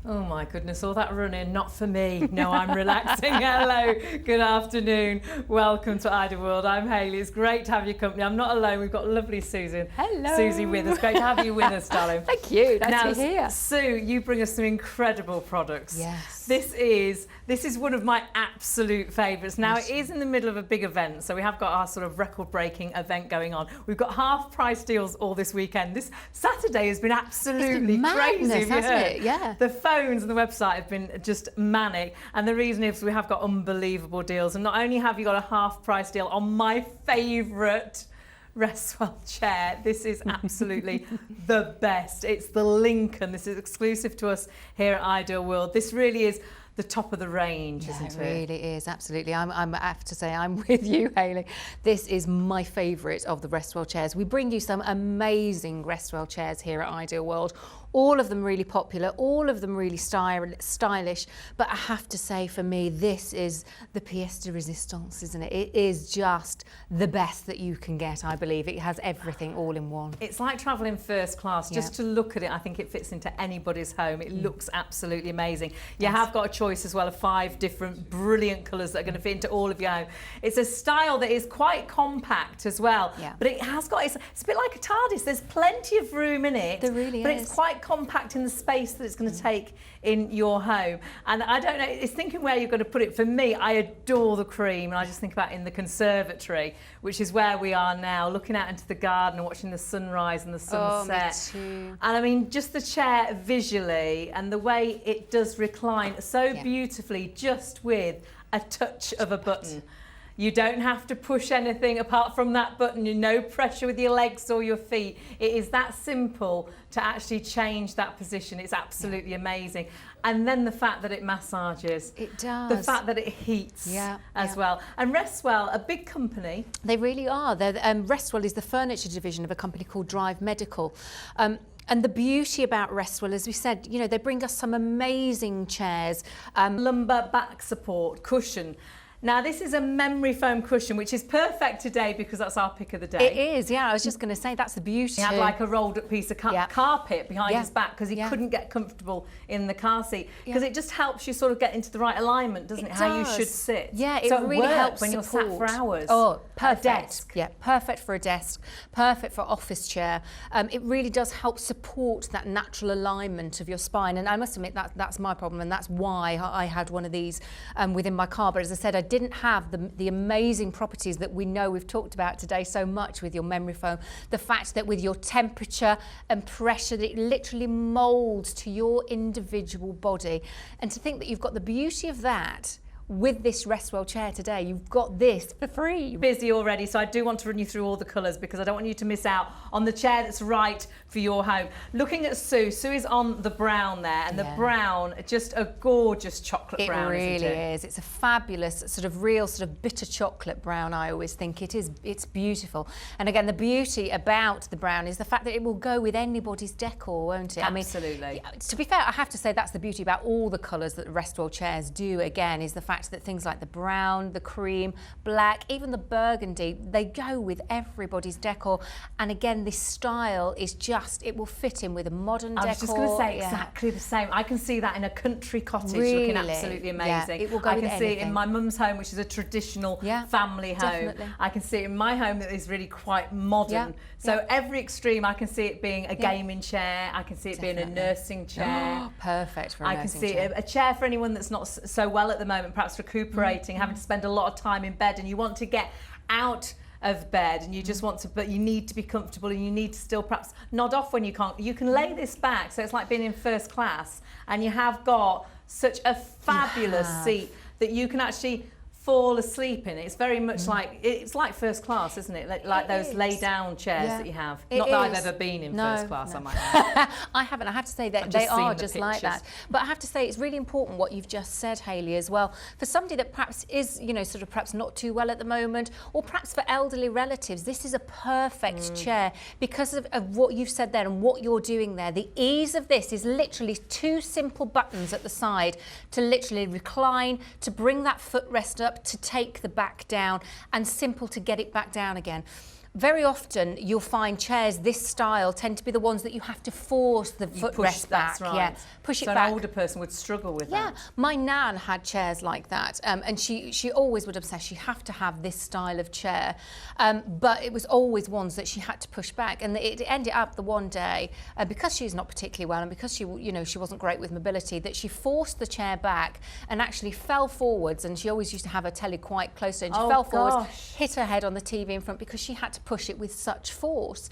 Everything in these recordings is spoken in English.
Oh my goodness, all that running, not for me. No, I'm relaxing. Hello, good afternoon. Welcome to Ideal World. I'm Hayley. It's great to have your company. I'm not alone. We've got lovely Susan. Hello. Susie with us. Great to have you with us, darling. Thank you. Nice now, to be here. Sue, you bring us some incredible products. Yes. This is one of my absolute favourites. Now, it is in the middle of a big event, so we have got our sort of record-breaking event going on. We've got half-price deals all this weekend. This Saturday has been absolutely crazy, hasn't it? Yeah. The phones and the website have been just manic, and the reason is we have got unbelievable deals. And not only have you got a half-price deal on my favourite Restwell chair, this is absolutely the best. It's the Lincoln. This is exclusive to us here at Ideal World. This really is the top of the range, isn't it? It really is, absolutely. I have to say, I'm with you, Hayley. This is my favourite of the Restwell chairs. We bring you some amazing Restwell chairs here at Ideal World. All of them really popular, all of them really stylish. But I have to say, for me, this is the pièce de résistance, isn't it? It is just the best that you can get, I believe. It has everything all in one. It's like travelling first class. Just to look at it, I think it fits into anybody's home. It looks absolutely amazing. You have got a choice as well of 5 different brilliant colours that are going to fit into all of your home. It's a style that is quite compact as well, but it has got, it's a bit like a TARDIS. There's plenty of room in it. There really is. But it's quite compact in the space that it's going to take in your home. And I don't know, it's thinking where you're going to put it. For me, I adore the cream, and I just think about in the conservatory, which is where we are now, looking out into the garden and watching the sunrise and the sunset. Oh, me too. And I mean, just the chair visually and the way it does recline so beautifully, just with a touch of a button. You don't have to push anything apart from that button. You're no pressure with your legs or your feet. It is that simple to actually change that position. It's absolutely amazing. And then the fact that it massages. It does. The fact that it heats as well. And Restwell, a big company. They really are. Restwell is the furniture division of a company called Drive Medical. And the beauty about Restwell, as we said, you know, they bring us some amazing chairs. Lumbar back support, cushion. Now, this is a memory foam cushion, which is perfect today because that's our pick of the day. It is, yeah. I was just going to say that's the beauty. He had like a rolled up piece of carpet behind his back because he couldn't get comfortable in the car seat. Because it just helps you sort of get into the right alignment, doesn't it? How you should sit. Yeah, it so really helps when you're sat for hours. Oh, perfect. At a desk. Yeah, perfect for a desk, perfect for office chair. It really does help support that natural alignment of your spine. And I must admit that's my problem, and that's why I had one of these within my car. But as I said, I didn't have the amazing properties that we know we've talked about today so much with your memory foam. The fact that with your temperature and pressure, that it literally molds to your individual body. And to think that you've got the beauty of that with this Restwell chair today, you've got this for free. Busy already, so I do want to run you through all the colours because I don't want you to miss out on the chair that's right for your home. Looking at Sue is on the brown there, and the brown, just a gorgeous chocolate brown, isn't it? It really is. It's a fabulous sort of real sort of bitter chocolate brown, I always think. It's beautiful. And again, the beauty about the brown is the fact that it will go with anybody's decor, won't it? Absolutely. I mean, to be fair, I have to say that's the beauty about all the colours that the Restwell chairs do, again, is the fact that things like the brown, the cream, black, even the burgundy, they go with everybody's decor. And again, this style is just, it will fit in with a modern decor. I was just going to say exactly the same. I can see that in a country cottage looking absolutely amazing. Yeah, it will go I with can see it anything. in my mum's home, which is a traditional family home. Definitely. I can see it in my home that is really quite modern. So every extreme, I can see it being a gaming chair. I can see it being a nursing chair. Perfect for a nursing chair. I can see a chair for anyone that's not so well at the moment, perhaps recuperating, having to spend a lot of time in bed, and you want to get out of bed and you just want to, but you need to be comfortable and you need to still perhaps nod off when you can't. You can lay this back, so it's like being in first class, and you have got such a fabulous seat that you can actually fall asleep in. It's very much like, it's like first class, isn't it? Like those lay down chairs that you have. Not that I've ever been in first class, I might add. I haven't. I have to say that they are just like that. But I have to say it's really important what you've just said, Hayley, as well. For somebody that perhaps is, you know, sort of perhaps not too well at the moment, or perhaps for elderly relatives, this is a perfect chair because of what you've said there and what you're doing there. The ease of this is literally 2 simple buttons at the side to literally recline, to bring that footrest up, to take the back down, and simple to get it back down again. very often you'll find chairs this style tend to be the ones that you have to force the footrest back. That's right. Yeah, push it so back. An older person would struggle with that. Yeah, my nan had chairs like that, and she always would obsess. She have to have this style of chair, but it was always ones that she had to push back, and it ended up the one day because she's not particularly well, and because she wasn't great with mobility, that she forced the chair back and actually fell forwards. And she always used to have her telly quite close to her, and she fell forwards, hit her head on the TV in front because she had to push it with such force,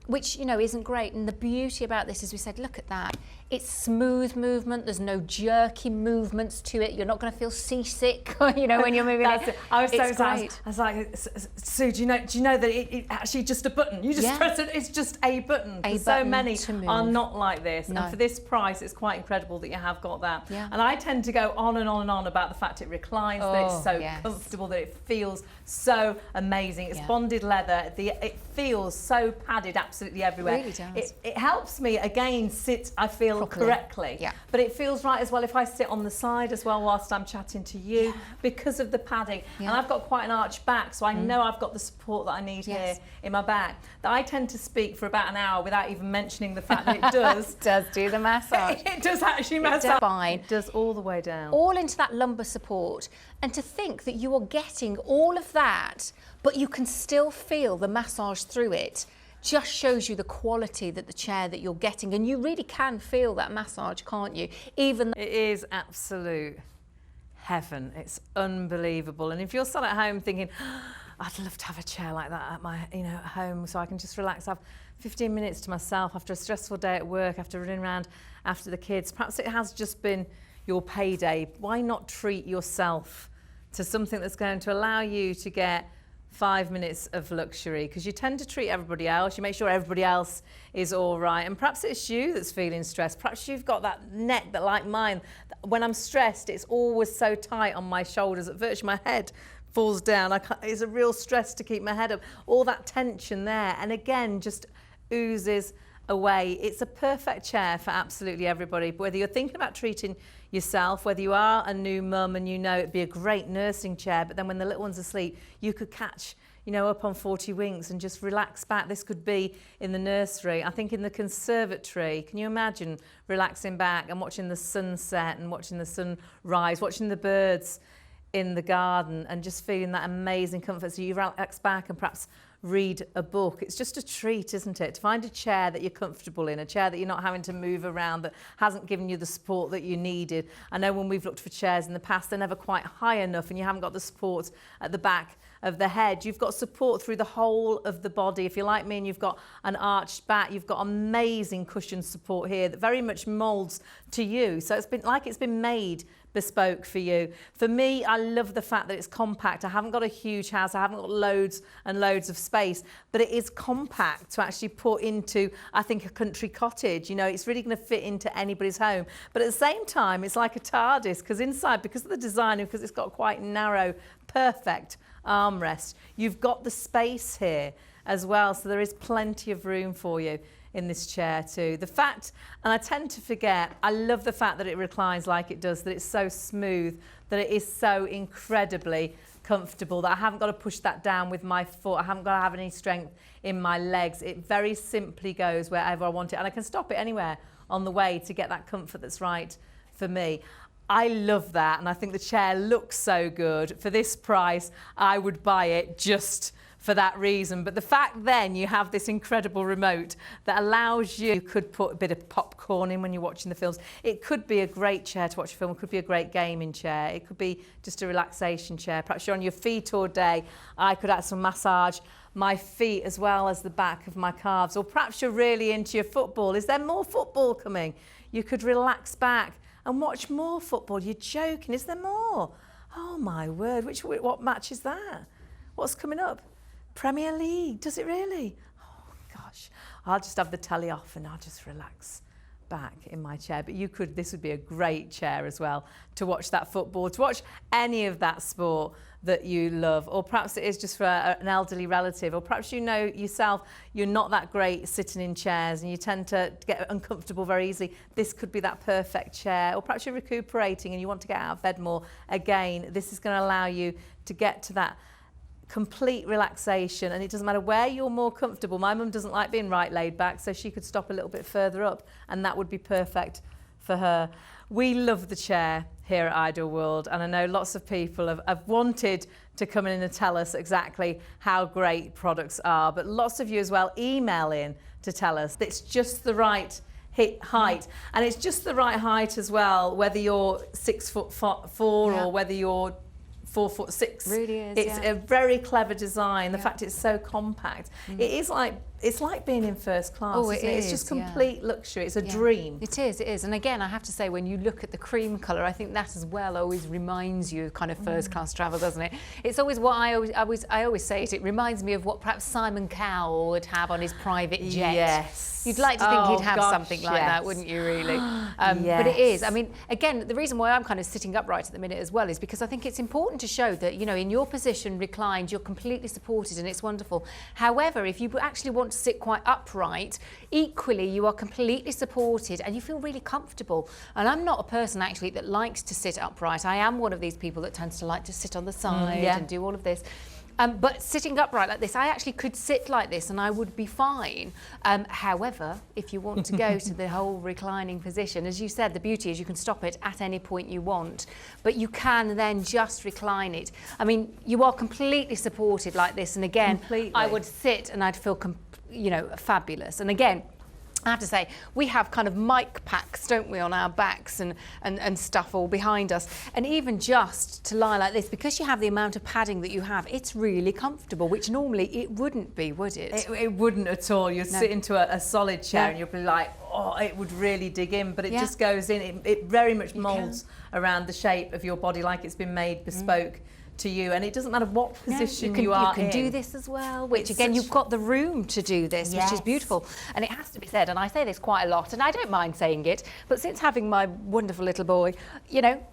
which isn't great. And the beauty about this is we said, look at that. It's smooth movement. There's no jerky movements to it. You're not going to feel seasick, when you're moving it. I was so excited. I was like, Sue, do you know that it actually just a button? You just press it. It's just a button. So many are not like this, and for this price, it's quite incredible that you have got that. Yeah. And I tend to go on and on and on about the fact it reclines, that it's so comfortable, that it feels so amazing. It's bonded leather. It feels so padded absolutely everywhere. It really does. It helps me again sit, I feel, correctly. Yeah. But it feels right as well if I sit on the side as well whilst I'm chatting to you because of the padding. Yeah. And I've got quite an arched back, so I know I've got the support that I need here in my back. That I tend to speak for about an hour without even mentioning the fact that it does. does do the massage. It does actually massage. Spine. It does all the way down. All into that lumbar support. And to think that you are getting all of that, but you can still feel the massage through it, just shows you the quality that the chair that you're getting. And you really can feel that massage, can't you? Even it is absolute heaven. It's unbelievable. And if you're sat at home thinking, I'd love to have a chair like that at my, at home, so I can just relax, have 15 minutes to myself after a stressful day at work, after running around after the kids. Perhaps it has just been your payday. Why not treat yourself to something that's going to allow you to get 5 minutes of luxury? Because you tend to treat everybody else, you make sure everybody else is all right, and perhaps it's you that's feeling stressed. Perhaps you've got that neck that, like mine, when I'm stressed, it's always so tight on my shoulders that virtually my head falls down. It's a real stress to keep my head up. All that tension there, and again, just oozes away. It's a perfect chair for absolutely everybody, whether you're thinking about treating yourself, whether you are a new mum and it'd be a great nursing chair, but then when the little one's asleep, you could catch up on 40 winks and just relax back. This could be in the nursery. I think in the conservatory, can you imagine relaxing back and watching the sunset and watching the sunrise, watching the birds in the garden and just feeling that amazing comfort? So you relax back and perhaps read a book. It's just a treat, isn't it? To find a chair that you're comfortable in, a chair that you're not having to move around, that hasn't given you the support that you needed. I know when we've looked for chairs in the past, they're never quite high enough and you haven't got the support at the back of the head. You've got support through the whole of the body. If you're like me and you've got an arched back, you've got amazing cushion support here that very much molds to you. So it's been made bespoke for you. For me, I love the fact that it's compact. I haven't got a huge house. I haven't got loads and loads of space, but it is compact to actually put into, I think, a country cottage. It's really going to fit into anybody's home. But at the same time, it's like a TARDIS, because inside, because of the design, because it's got quite narrow, perfect armrest, you've got the space here as well. So there is plenty of room for you in this chair too. The fact, and I tend to forget, I love the fact that it reclines like it does, that it's so smooth, that it is so incredibly comfortable, that I haven't got to push that down with my foot, I haven't got to have any strength in my legs. It very simply goes wherever I want it, and I can stop it anywhere on the way to get that comfort that's right for me. I love that, and I think the chair looks so good. For this price, I would buy it just for that reason. But the fact then you have this incredible remote that allows you could put a bit of popcorn in when you're watching the films. It could be a great chair to watch a film. It could be a great gaming chair. It could be just a relaxation chair. Perhaps you're on your feet all day. I could actually massage my feet as well as the back of my calves. Or perhaps you're really into your football. Is there more football coming? You could relax back and watch more football. You're joking. Is there more? Oh my word. What match is that? What's coming up? Premier League, does it really? Oh gosh, I'll just have the telly off and I'll just relax back in my chair. But this would be a great chair as well to watch that football, to watch any of that sport that you love. Or perhaps it is just for an elderly relative, or perhaps yourself, you're not that great sitting in chairs and you tend to get uncomfortable very easily. This could be that perfect chair. Or perhaps you're recuperating and you want to get out of bed more. Again, this is going to allow you to get to that complete relaxation, and it doesn't matter where you're more comfortable. My mum doesn't like being right laid back, so she could stop a little bit further up, and that would be perfect for her. We love the chair here at Ideal World, and I know lots of people have wanted to come in and tell us exactly how great products are, but lots of you as well email in to tell us that it's just the right height, and it's just the right height as well, whether you're 6'4" or whether you're 4'6". Really is, it's a very clever design. The fact it's so compact. It is it's like being in first class. Oh, isn't it? It's just complete luxury. It's a dream. It is. And again, I have to say, when you look at the cream colour, I think that as well always reminds you of kind of first class travel, doesn't it? It's always what I always say it reminds me of what perhaps Simon Cowell would have on his private jet. Yes. You'd like to think he'd have something like that, wouldn't you, really? But it is. I mean, again, the reason why I'm kind of sitting upright at the minute as well is because I think it's important to show that, you know, in your position, reclined, you're completely supported and it's wonderful. However, if you actually want to sit quite upright, equally you are completely supported and you feel really comfortable. And I'm not a person actually that likes to sit upright. I am one of these people that tends to like to sit on the side and do all of this. But sitting upright like this, I actually could sit like this and I would be fine. However, if you want to go to the whole reclining position, as you said, the beauty is you can stop it at any point you want, but you can then just recline it. I mean, you are completely supported like this. And again, I would sit and I'd feel, fabulous. And again, I have to say, we have kind of mic packs, don't we, on our backs and stuff all behind us. And even just to lie like this, because you have the amount of padding that you have, it's really comfortable, which normally it wouldn't be, would it? It wouldn't at all. You'd sit into a solid chair and you'd be like, oh, it would really dig in, but it just goes in. It very much moulds around the shape of your body like it's been made bespoke to you, and it doesn't matter what position you are in. You can do this as well, which again, you've got the room to do this, which is beautiful. And it has to be said, and I say this quite a lot, and I don't mind saying it, but since having my wonderful little boy, you know,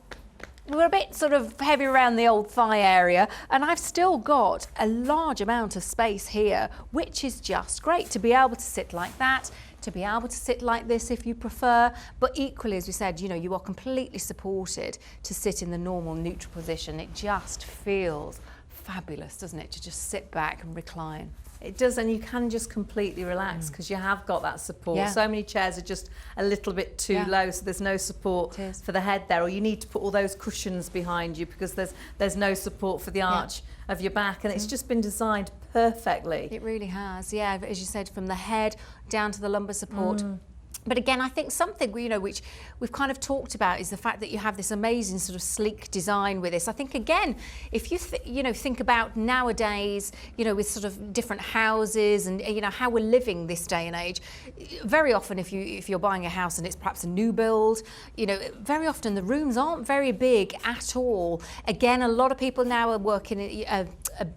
we're a bit sort of heavy around the old thigh area, and I've still got a large amount of space here, which is just great to be able to sit like that, to be able to sit like this if you prefer, but equally, as we said, you know, you are completely supported to sit in the normal neutral position. It just feels fabulous, doesn't it, to just sit back and recline. It does, and you can just completely relax because you have got that support. So many chairs are just a little bit too low, so there's no support for the head there, or you need to put all those cushions behind you because there's no support for the arch of your back, and it's just been designed perfectly. It really has, as you said, from the head down to the lumbar support. But again, I think something, you know, which we've kind of talked about is the fact that you have this amazing sort of sleek design with this. I think, again, if you, think about nowadays, you know, with sort of different houses and, you know, how we're living this day and age, very often if you're buying a house and it's perhaps a new build, you know, very often the rooms aren't very big at all. Again, a lot of people now are working,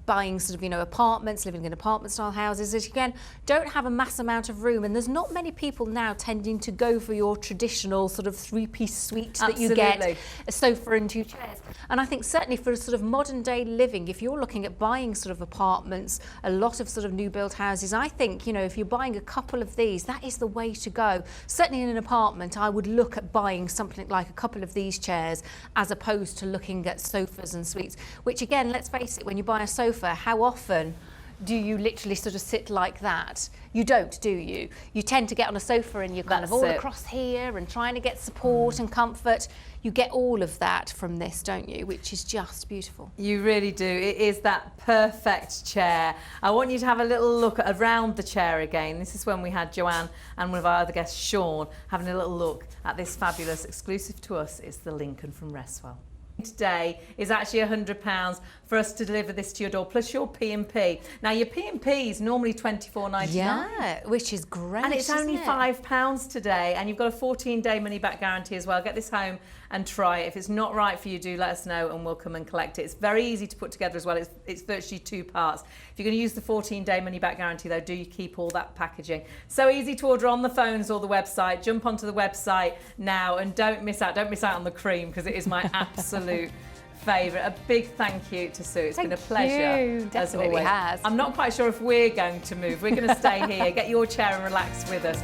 buying sort of, you know, apartments, living in apartment style houses, which again, don't have a mass amount of room. And there's not many people now tending to go for your traditional sort of three-piece suite that you get, a sofa and 2 chairs. And I think certainly for sort of modern day living, if you're looking at buying sort of apartments, a lot of sort of new build houses, I think, you know, if you're buying a couple of these, that is the way to go. Certainly in an apartment, I would look at buying something like a couple of these chairs as opposed to looking at sofas and suites, which again, let's face it, when you buy a sofa, how often do you literally sort of sit like that? You don't, do you? You tend to get on a sofa and you're kind of all across here and trying to get support and comfort. You get all of that from this, don't you? Which is just beautiful. You really do. It is that perfect chair. I want you to have a little look around the chair again. This is when we had Joanne and one of our other guests, Sean, having a little look at this fabulous, exclusive to us, it's the Lincoln from Restwell. Today is actually £100 for us to deliver this to your door, plus your P&P. Now your P&P is normally £24.99. Yeah, which is great. And it's only £5 today, and you've got a 14-day money-back guarantee as well. Get this home and try it. If it's not right for you, do let us know and we'll come and collect it. It's very easy to put together as well. It's virtually 2 parts. If you're going to use the 14-day money-back guarantee, though, do you keep all that packaging. So easy to order on the phones or the website. Jump onto the website now and don't miss out. Don't miss out on the cream because it is my absolute favourite. A big thank you to Sue. It's been a pleasure. Definitely has. I'm not quite sure if we're going to move. We're going to stay here. Get your chair and relax with us.